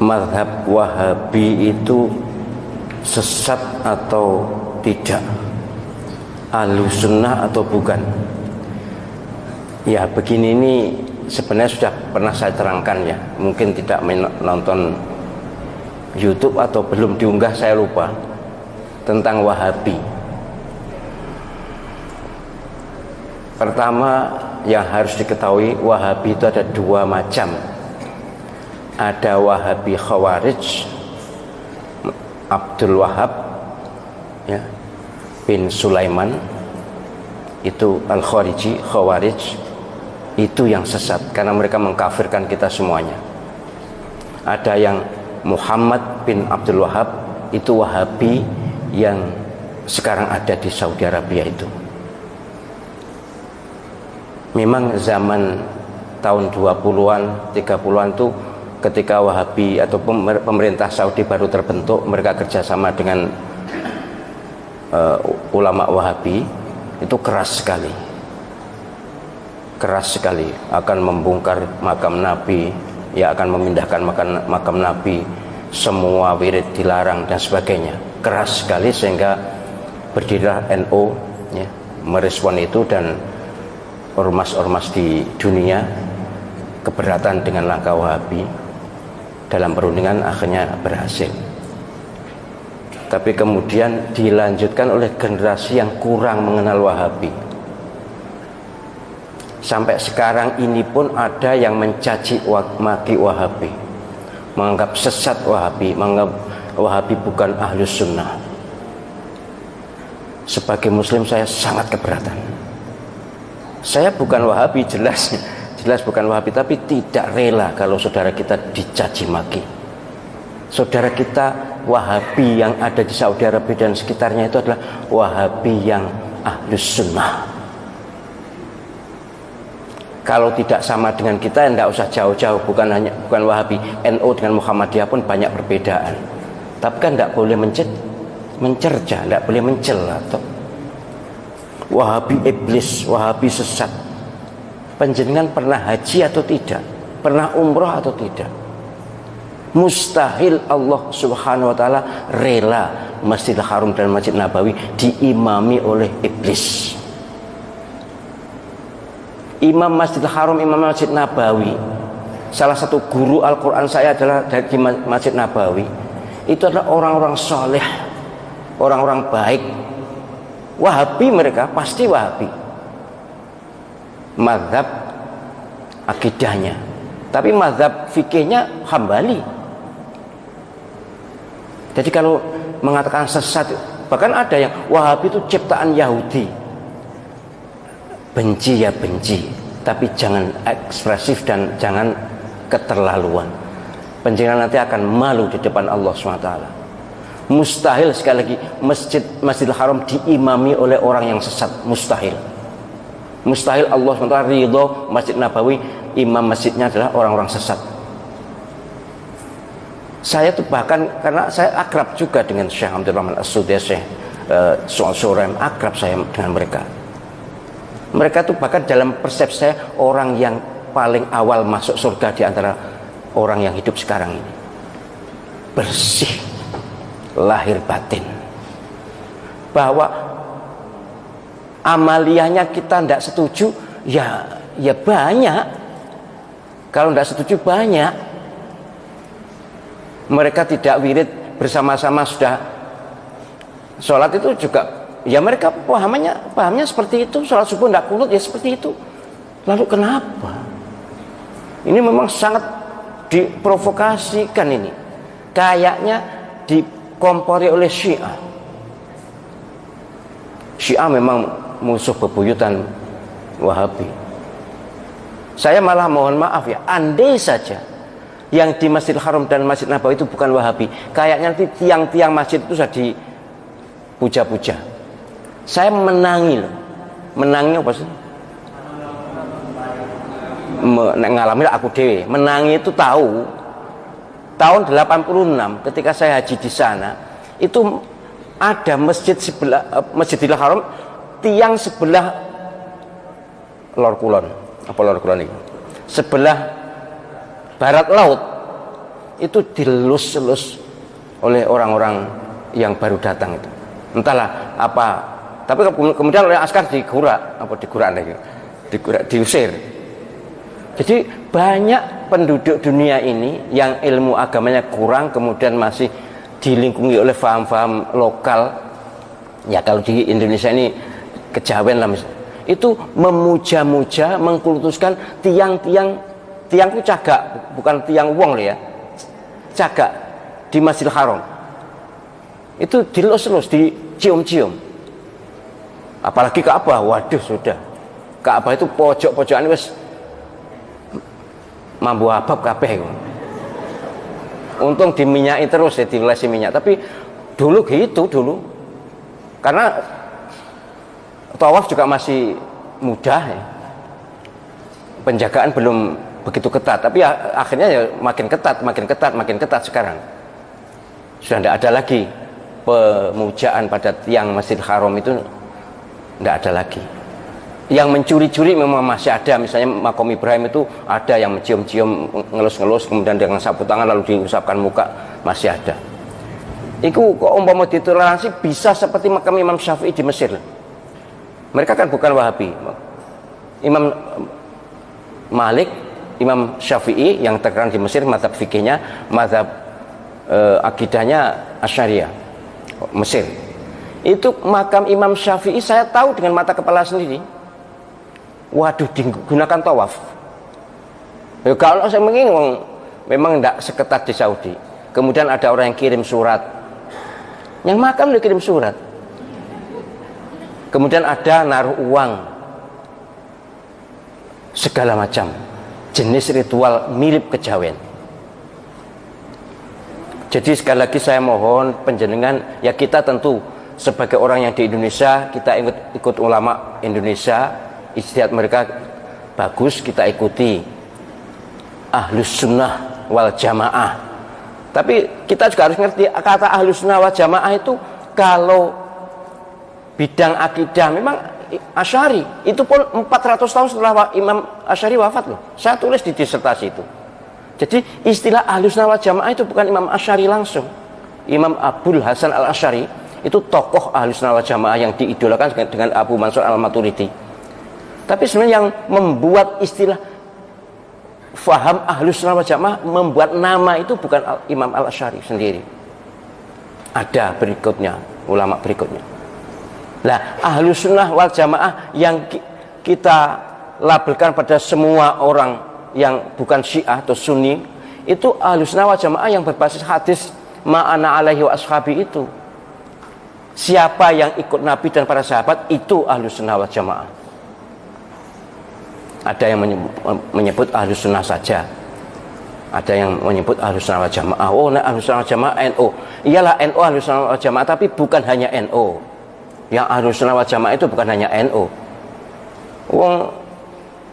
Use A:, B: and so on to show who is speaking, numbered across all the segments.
A: mazhab Wahabi itu sesat atau tidak, Ahlussunnah atau bukan? Ya begini, ini sebenarnya sudah pernah saya terangkan ya, mungkin tidak menonton YouTube atau belum diunggah, saya lupa, tentang Wahabi. Pertama yang harus diketahui, Wahabi itu ada dua macam. Ada Wahabi Khawarij, Abdul Wahab ya, bin Sulaiman, itu Al-Khariji, Khawarij, itu yang sesat karena mereka mengkafirkan kita semuanya. Ada yang Muhammad bin Abdul Wahab, itu Wahabi yang sekarang ada di Saudi Arabia. Itu memang zaman tahun 20-an 30-an itu ketika Wahabi atau pemerintah Saudi baru terbentuk, mereka kerjasama dengan ulama Wahabi, itu keras sekali akan membongkar makam Nabi ya, akan memindahkan makam Nabi, semua wirid dilarang dan sebagainya, keras sekali, sehingga berdirilah NU ya, merespon itu, dan ormas-ormas di dunia keberatan dengan langkah Wahabi. Dalam perundingan akhirnya berhasil, tapi kemudian dilanjutkan oleh generasi yang kurang mengenal Wahabi. Sampai sekarang ini pun ada yang mencaci maki Wahabi, menganggap sesat Wahabi, menganggap Wahabi bukan Ahlus Sunnah. Sebagai Muslim saya sangat keberatan. Saya bukan Wahabi, jelas bukan Wahabi, tapi tidak rela kalau saudara kita dicaci maki. Saudara kita Wahabi yang ada di Saudi Arabia dan sekitarnya itu adalah Wahabi yang Ahlus Sunnah. Kalau tidak sama dengan kita, tidak usah jauh-jauh, bukan Wahabi, NU dengan Muhammadiyah pun banyak perbedaan. Tapi kan tidak boleh mencerca, tidak boleh mencela. Wahabi iblis, Wahabi sesat. Panjenengan pernah haji atau tidak? Pernah umroh atau tidak? Mustahil Allah Subhanahu wa ta'ala rela Masjidil Haram dan Masjid Nabawi diimami oleh iblis. Imam Masjidil Haram, Imam Masjid Nabawi, salah satu guru Al-Quran saya adalah dari Masjid Nabawi. Itu adalah orang-orang soleh, orang-orang baik. Wahabi mereka, pasti Wahabi mazhab akidahnya, tapi mazhab fikihnya Hambali. Jadi kalau mengatakan sesat, bahkan ada yang Wahabi itu ciptaan Yahudi. Benci ya benci, tapi jangan ekspresif dan jangan keterlaluan. Panjenengan nanti akan malu di depan Allah SWT. Mustahil, sekali lagi, Masjidil Haram diimami oleh orang yang sesat, mustahil. Mustahil Allah SWT ridho Masjid Nabawi, imam masjidnya adalah orang-orang sesat. Saya tuh bahkan, karena saya akrab juga dengan Syekh Abdul Rahman As-Sudais, Syekh Surem, akrab saya dengan mereka. Mereka tuh bahkan dalam persepsi saya orang yang paling awal masuk surga di antara orang yang hidup sekarang ini. Bersih lahir batin. Bahwa amaliyahnya kita tidak setuju, ya banyak. Kalau tidak setuju banyak. Mereka tidak wirid bersama-sama sudah sholat itu juga, ya mereka pahamnya seperti itu. Sholat subuh tidak kunut, ya seperti itu. Lalu kenapa? Ini memang sangat diprovokasikan ini. Kayaknya dikompori oleh Syiah. Syiah memang musuh bebuyutan Wahabi. Saya malah mohon maaf ya, andai saja yang di Masjidil Haram dan Masjid Nabawi itu bukan Wahabi, kayaknya nanti tiang-tiang masjid itu sudah dipuja-puja. Saya menangi loh. Menangi apa sih? Ngalami aku dewe. Menangi itu tahu. Tahun 86 ketika saya haji di sana, itu ada masjid sebelah Masjidil Haram, tiang sebelah Lor Kulon. Apa Lor Kulon ini? Sebelah barat laut itu dilus-lus oleh orang-orang yang baru datang itu. Entahlah apa, tapi kemudian oleh askar diusir. Jadi banyak penduduk dunia ini yang ilmu agamanya kurang, kemudian masih dilingkungi oleh faham-faham lokal. Ya kalau di Indonesia ini kejawen lah misalnya, itu memuja-muja, mengkultuskan tiangku cagak, bukan tiang wong ya, cagak di Masjidil Haram. Itu dilus-lus, dicium-cium. Apalagi Ka'bah, waduh sudah. Ka'bah itu pojok-pojokan wis mambu abab kabeh. Untung diminyaki terus ya, dilesi minyak. Tapi dulu gitu dulu. Karena tawaf juga masih mudah ya. Penjagaan belum begitu ketat, tapi ya, akhirnya ya makin ketat sekarang. Sudah tidak ada lagi pemujaan pada tiang Masjidil Haram, itu tidak ada lagi. Yang mencuri-curi memang masih ada, misalnya makom Ibrahim itu ada yang mencium-cium, ngelus-ngelus, kemudian dengan sapu tangan lalu diusapkan muka, masih ada. Itu kok umpama ditoleransi bisa seperti makam Imam Syafi'i di Mesir. Mereka kan bukan Wahabi. Imam Malik, Imam Syafi'i yang terkenal di Mesir, mazhab fikihnya, mazhab akidahnya Asy'ariyah, Mesir. Itu makam Imam Syafi'i saya tahu dengan mata kepala sendiri. Waduh, digunakan tawaf. Ya, kalau saya mengingat memang tidak seketat di Saudi. Kemudian ada orang yang kirim surat, yang makam dia kirim surat. Kemudian ada naruh uang, segala macam jenis ritual mirip kejawen. Jadi sekali lagi saya mohon penjenengan, ya kita tentu sebagai orang yang di Indonesia, kita ikut ulama Indonesia, ijtihad mereka bagus, kita ikuti. Ahlus sunnah wal jamaah. Tapi kita juga harus ngerti kata ahlus sunnah wal jamaah itu kalau bidang akidah memang Asy'ari, itu pun 400 tahun setelah Imam Asy'ari wafat loh. Saya tulis di disertasi itu. Jadi istilah ahlus sunnah wal jamaah itu bukan Imam Asy'ari langsung. Imam Abul Hasan al Asy'ari itu tokoh ahlus sunnah wal jamaah yang diidolakan dengan Abu Mansur al Maturidi. Tapi sebenarnya yang membuat istilah faham ahlus sunnah wal jamaah, membuat nama itu bukan Imam al Asy'ari sendiri. Ada berikutnya, ulama berikutnya. Nah, ahlus sunnah wal jamaah yang kita labelkan pada semua orang yang bukan Syiah atau Sunni, itu ahlus sunnah wal jamaah yang berbasis hadis ma'ana alaihi wa ashabi itu. Siapa yang ikut Nabi dan para sahabat, itu ahlus sunnah wal jamaah. Ada yang menyebut ahlus sunnah saja, ada yang menyebut ahlus sunnah wal jamaah. Oh, nah, ahlus sunnah wal jamaah NU. Iyalah NU ahlus sunnah wal jamaah, tapi bukan hanya NU. Yang ahlus sunnah wal jamaah itu bukan hanya NU.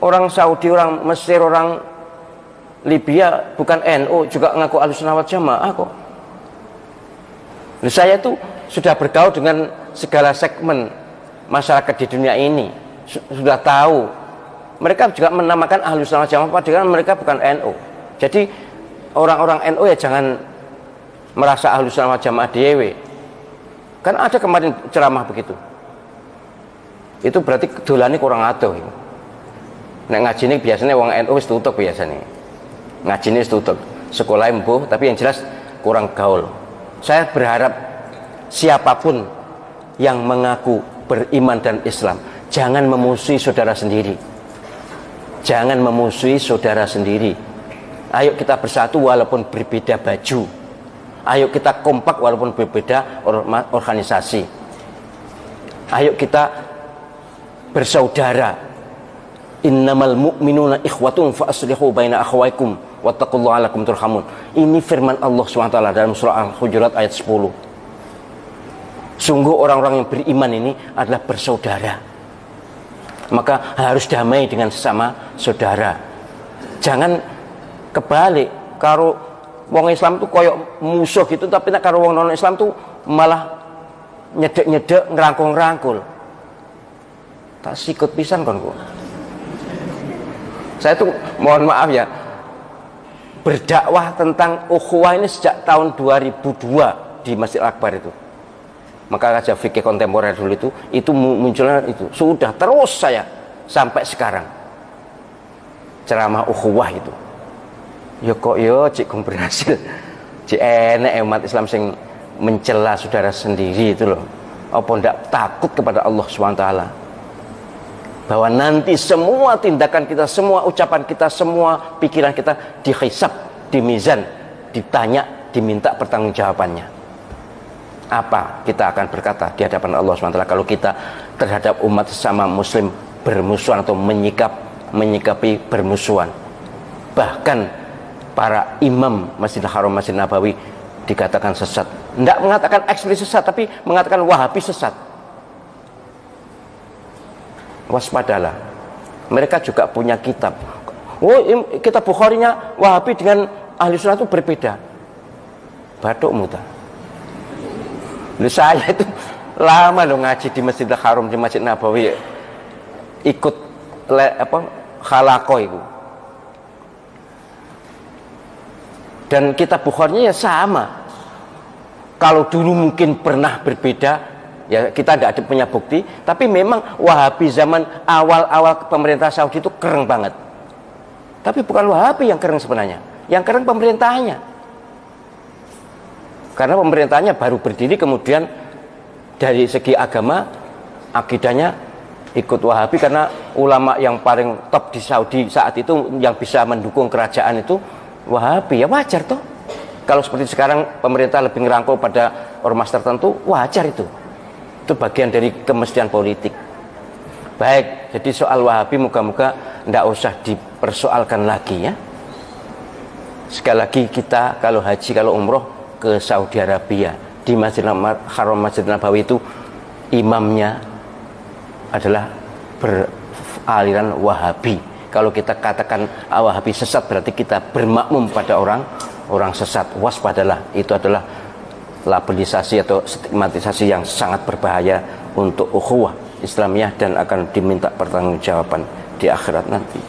A: Orang Saudi, orang Mesir, orang Libya bukan NU juga ngaku ahlus sunnah wal jamaah kok. Saya itu sudah bergaul dengan segala segmen masyarakat di dunia ini, sudah tahu. Mereka juga menamakan ahlus sunnah wal jamaah padahal mereka bukan NU. Jadi orang-orang NU ya jangan merasa ahlus sunnah wal jamaah dewe. Kan ada kemarin ceramah begitu. Itu berarti kedolane kurang adoh. Nek ngajine biasanya wong NU wis tutup biasanya. Ngajine wis tutup. Sekolah mbuh tapi yang jelas kurang gaul. Saya berharap siapapun yang mengaku beriman dan Islam, jangan memusuhi saudara sendiri. Jangan memusuhi saudara sendiri. Ayo kita bersatu walaupun berbeda baju. Ayo kita kompak walaupun berbeda organisasi. Ayo kita bersaudara. Innamal mu'minuna ikhwatun fa aslihu baina akhawaykum wattaqullaha la'allakum turhamun. Ini firman Allah SWT dalam surah Al-Hujurat ayat 10. Sungguh orang-orang yang beriman ini adalah bersaudara. Maka harus damai dengan sesama saudara. Jangan kebalik, kalau wong Islam tuh koyok musuh gitu, tapi nek karo wong non Islam tuh malah nyedek-nyedek, ngerangkul-ngerangkul. Tak sikut pisan kon kok. Saya tuh mohon maaf ya, berdakwah tentang ukhuwah ini sejak tahun 2002 di Masjid Akbar itu. Maka kajian fikih kontemporer dulu itu munculnya itu. Sudah terus saya sampai sekarang. Ceramah ukhuwah itu. Ya kok yo cik berhasil. Cik enek umat Islam sing mencela saudara sendiri itu loh. Apa ndak takut kepada Allah SWT? Bahwa nanti semua tindakan kita, semua ucapan kita, semua pikiran kita dihisab, dimizan, ditanya, diminta pertanggungjawabannya. Apa kita akan berkata di hadapan Allah SWT kalau kita terhadap umat sesama muslim bermusuhan atau menyikapi bermusuhan? Bahkan para imam Masjidil Haram, Masjid Nabawi dikatakan sesat. Tidak mengatakan eksplisit sesat, tapi mengatakan Wahabi sesat. Waspadalah. Mereka juga punya kitab. Oh, kitab Bukharinya Wahabi dengan Ahli Sunnah itu berbeda. Batuk muta. Saya itu lama loh ngaji di Masjidil Haram, di Masjid Nabawi, ikut khalaqah itu. Dan kitab Bukharinya ya sama. Kalau dulu mungkin pernah berbeda, ya kita tidak ada punya bukti. Tapi memang Wahabi zaman awal-awal pemerintah Saudi itu keren banget. Tapi bukan Wahabi yang keren sebenarnya, yang keren pemerintahnya. Karena pemerintahnya baru berdiri, kemudian dari segi agama akidahnya ikut Wahabi, karena ulama yang paling top di Saudi saat itu yang bisa mendukung kerajaan itu Wahabi. Ya wajar toh. Kalau seperti sekarang pemerintah lebih ngerangkul pada ormas tertentu, wajar itu. Itu bagian dari kemestian politik. Baik, jadi soal Wahabi moga-moga tidak usah dipersoalkan lagi ya. Sekali lagi kita kalau haji, kalau umroh ke Saudi Arabia, di Masjidil Haram, Masjid Nabawi itu imamnya adalah beraliran Wahabi. Kalau kita katakan Wahabi sesat, berarti kita bermakmum pada orang sesat. Waspadalah, itu adalah labelisasi atau stigmatisasi yang sangat berbahaya untuk ukhuwah Islamiyah dan akan diminta pertanggungjawaban di akhirat nanti.